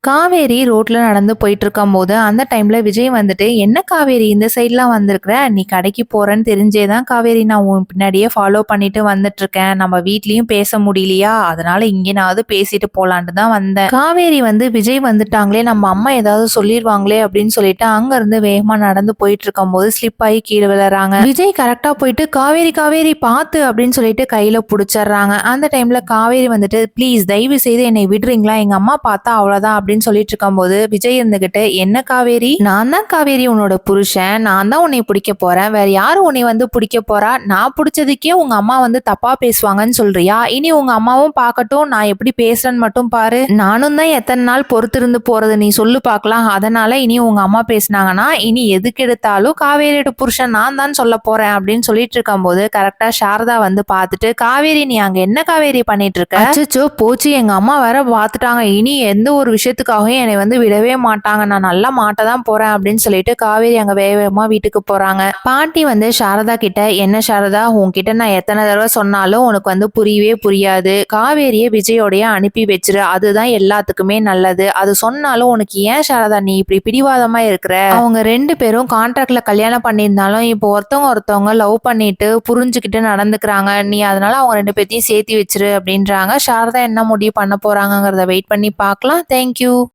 காவேரி ரோட்ல நடந்து போயிட்டுருக்கும்போது, அந்த டைம்ல விஜய் வந்துட்டு, "என்ன காவேரி இந்த சைட்லாம் வந்திருக்கிற? நீ கடைக்கு போறன்னு தெரிஞ்சே தான் காவேரி நான் உன் பின்னாடியே ஃபாலோ பண்ணிட்டு வந்துட்டுருக்கேன். நம்ம வீட்லயும் பேச முடியலையா? அதனால இங்கேனாவது பேசிட்டு போலான்ட்டு தான் வந்தேன்." காவேரி வந்து விஜய் வந்துட்டாங்களே, நம்ம அம்மா ஏதாவது சொல்லிருவாங்களே அப்படின்னு சொல்லிட்டு அங்கருந்து வேகமா நடந்து போயிட்டுருக்கும்போது ஸ்லிப் ஆயி கீழ விழறாங்க. விஜய் கரெக்ட்டா போயிட்டு, "காவேரி காவேரி பாத்து" அப்படின்னு சொல்லிட்டு கையில புடிச்சர்றாங்க. அந்த டைம்ல காவேரி வந்துட்டு, "ப்ளீஸ் தயவு செய்து என்னை விடுறீங்களா? எங்க அம்மா பாத்தா அவ்வளோதான்" அப்படின்னு சொல்லிட்டு இருக்கும்போது விஜய் இருந்துகிட்டு, "என்ன காவேரி? நான் தான் காவேரி உன்னோட புருஷன். நான் தான் உன்னை பிடிக்க போறேன். வேற யாரு உன்னை வந்து பிடிக்க போறா? நான் பிடிச்சதுக்கே உங்க அம்மா வந்து தப்பா பேசுவாங்கன்னு சொல்றியா? இனி உங்க அம்மாவும் பார்க்கட்டும் நான் எப்படி பேசுறேன்னு மட்டும் பாரு. நானும் தான் எத்தனை நாள் பொறுத்திருந்து போறது நீ சொல்லு பார்க்கலாம். அதனால இனி உங்க அம்மா பேசினாங்கன்னா இனி எதுக்கு எடுத்தாலும் காவேரியோட புருஷன் நான் தான் சொல்ல போறேன்" அப்படின்னு சொல்லிட்டு இருக்கும்போது கரெக்டா சாரதா வந்து பார்த்துட்டு, "காவேரி நீ அங்க என்ன காவேரி பண்ணிட்டு இருக்க? அச்சச்சோ போச்சு எங்க அம்மா வேற பார்த்துட்டாங்க. இனி எந்த ஒரு விஷயத்துக்காகவும் என்னை வந்து விடவே மாட்டாங்க. நான் நல்லா மாட்ட தான் போறேன்" அப்படின்னு சொல்லிட்டு காவேரி அங்க வேக வேகமா வீட்டுக்கு போறாங்க. பாட்டி வந்து சாரதா கிட்ட, "என்ன சாரதா உன்கிட்ட நான் எத்தனை தடவை சொன்னாலும் உனக்கு வந்து புரியவே புரியாது. காவேரியை விஜயோடைய அனுப்பி வச்சிரு. அதுதான் எல்லாத்துக்குமே நல்லது. அது சொன்னாலும் உனக்கு ஏன் சாரதா நீ இப்படி பிடிவாதமா இருக்கிற? அவங்க 2 பேரும் கான்ட்ராக்ட்ல கல்யாணம் பண்ணியிருந்தாலும் இப்போ ஒருத்தவங்க லவ் பண்ணிட்டு புரிஞ்சுக்கிட்டு நடந்துக்கிறாங்க. நீ அதனால அவங்க 2 பேத்தையும் சேர்த்து வச்சிரு" அப்படின்றாங்க. சாரதா என்ன முடிவு பண்ண போறாங்கங்கிறத வெயிட் பண்ணி பார்க்கலாம். தேங்க்யூ.